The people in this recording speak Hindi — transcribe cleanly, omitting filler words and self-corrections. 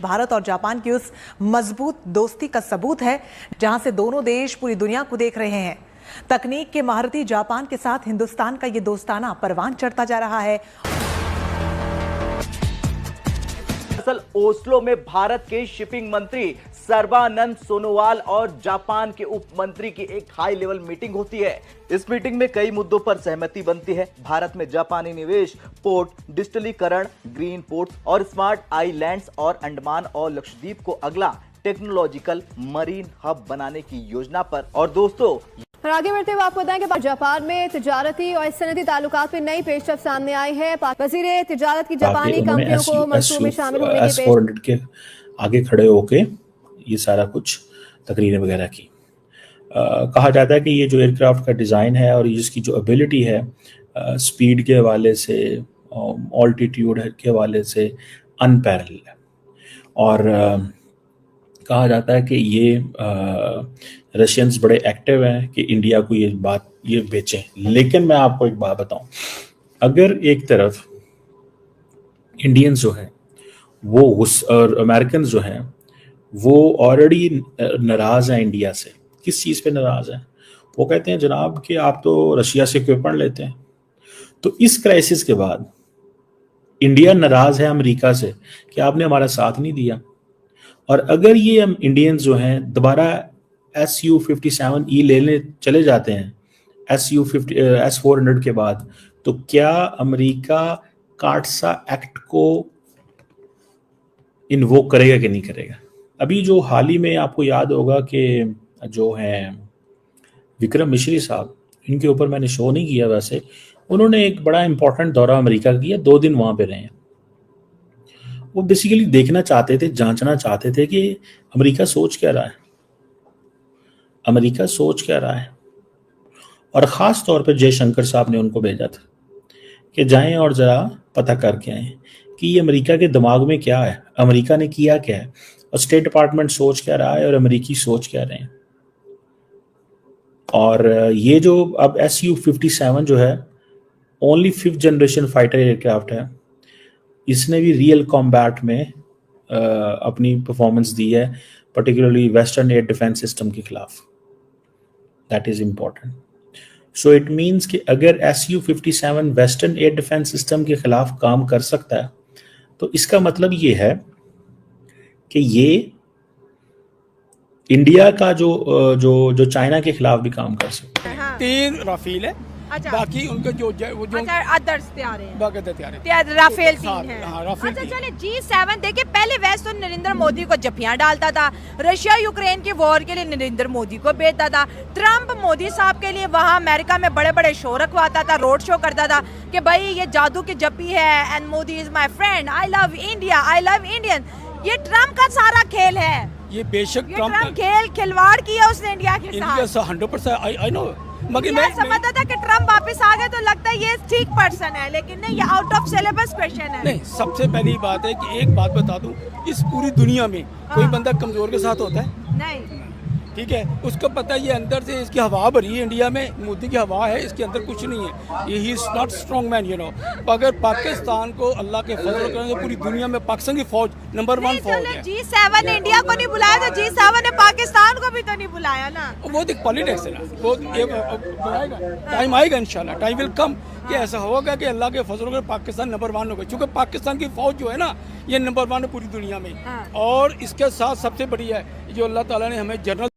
भारत और जापान की उस मजबूत दोस्ती का सबूत है जहां से दोनों देश पूरी दुनिया को देख रहे हैं। तकनीक के महारथी जापान के साथ हिंदुस्तान का ये दोस्ताना परवान चढ़ता जा रहा है। दरअसल ओस्लो में भारत के शिपिंग मंत्री सर्बानंद सोनोवाल और जापान के उप मंत्री की एक हाई लेवल मीटिंग होती है। इस मीटिंग में कई मुद्दों पर सहमति बनती है। भारत में जापानी निवेश, पोर्ट, डिजिटलीकरण, ग्रीन पोर्ट्स और स्मार्ट आइलैंड्स और अंडमान और लक्षद्वीप को अगला टेक्नोलॉजिकल मरीन हब बनाने की योजना पर। और दोस्तों, आगे बढ़ते हुए आपको बताएं कि जापान में तिजारती और सनती ताल्लुकात में नई पेशरफ सामने आई है। वज़ीर तिजारत की जापानी कंपनियों को मंसूबे में शामिल होने की S-400 के आगे खड़े होके ये सारा कुछ तकरीरें वगैरह की। कहा जाता है कि ये जो एयरक्राफ्ट का डिज़ाइन है और इसकी जो एबिलिटी है स्पीड के हवाले से, ऑल्टीट्यूड के हवाले से अनपैरेलल है। और कहा जाता है कि ये रशियंस बड़े एक्टिव हैं कि इंडिया को ये बेचें। लेकिन मैं आपको एक बात बताऊं, अगर एक तरफ इंडियंस जो हैं वो और अमेरिकन जो हैं वो ऑलरेडी नाराज़ हैं इंडिया से। किस चीज़ पे नाराज़ हैं? वो कहते हैं जनाब कि आप तो रशिया से इक्विपमेंट लेते हैं। तो इस क्राइसिस के बाद इंडिया नाराज़ है अमेरिका से कि आपने हमारा साथ नहीं दिया। और अगर ये इंडियंस जो हैं दोबारा Su-57E लेने चले जाते हैं S-400 के बाद, तो क्या अमेरिका काटसा एक्ट को इन्वोक करेगा कि नहीं करेगा? अभी जो हाल ही में आपको याद होगा कि जो हैं विक्रम मिश्री साहब, इनके ऊपर मैंने शो नहीं किया, वैसे उन्होंने एक बड़ा इंपॉर्टेंट दौरा अमेरिका किया, 2 दिन वहाँ पे रहे हैं। वो बेसिकली देखना चाहते थे, जांचना चाहते थे कि अमेरिका सोच क्या रहा है, अमेरिका सोच क्या रहा है। और ख़ास तौर पर जयशंकर साहब ने उनको भेजा था कि जाएं और ज़रा पता करके आएँ कि ये अमेरिका के दिमाग में क्या है, अमेरिका ने किया क्या है, और स्टेट डिपार्टमेंट सोच क्या रहा है और अमेरिकी सोच क्या रहे हैं। और ये जो अब Su-57 जो है only 5th generation fighter aircraft है, इसने भी रियल कॉम्बैट में अपनी परफॉर्मेंस दी है, particularly western air defence system के खिलाफ। That is important. So it means कि अगर Su-57 western air defence system के खिलाफ काम कर सकता है तो इसका मतलब ये है कि ये इंडिया का जो चाइना के खिलाफ भी काम कर सकता है। 3 राफेल है। अच्छा। बाकी उनके जो अदर्स तैयार हैं, राफेल 3 है। अच्छा, चलिए G7 देखिए, पहले वेस्ट तो नरेंद्र मोदी को जफियां डालता था, रशिया यूक्रेन के वॉर के लिए नरेंद्र मोदी को भेजता था, ट्रम्प मोदी साहब के लिए वहां अमेरिका में बड़े बड़े शो रखवाता था, रोड शो करता था कि भाई ये जादू की जप्पी है and Modi is my friend, I love India, I love Indian. ये ट्रम्प का सारा खेल है। ये बेशक ट्रम्प खिलवाड़ किया उसने इंडिया के साथ 100%। आई नो, मगर मैं समझता था कि ट्रम्प वापस आ गए तो लगता है ये ठीक पर्सन है, लेकिन नहीं, ये आउट ऑफ सिलेबस क्वेश्चन है। नहीं, सबसे पहली बात है कि एक बात बता दूं, इस पूरी दुनिया में कोई बंदा कमजोर के साथ होता है? नहीं, ठीक है। उसको पता है ये अंदर से इसकी हवा भरी है, इंडिया में मोदी की हवा है, इसके अंदर कुछ नहीं है। ये he is not strong man, you know. अगर पाकिस्तान को अल्लाह के फजल करेंगे, पूरी दुनिया में पाकिस्तान की फौज नंबर 1 फौज है। G7 ने इंडिया को नहीं बुलाया तो G7 ने पाकिस्तान को भी तो नहीं बुलाया ना। वो एक पॉलिटिक्स है ना, वो बुलाएगा, टाइम आएगा इंशाल्लाह, टाइम विल कम कि ऐसा होगा कि अल्लाह के फजल कर पाकिस्तान नंबर 1 होगा। क्योंकि पाकिस्तान की फौज जो है ना, ये नंबर 1 है पूरी दुनिया में। और इसके साथ सबसे बड़ी है जो अल्लाह ताला ने हमें जनरल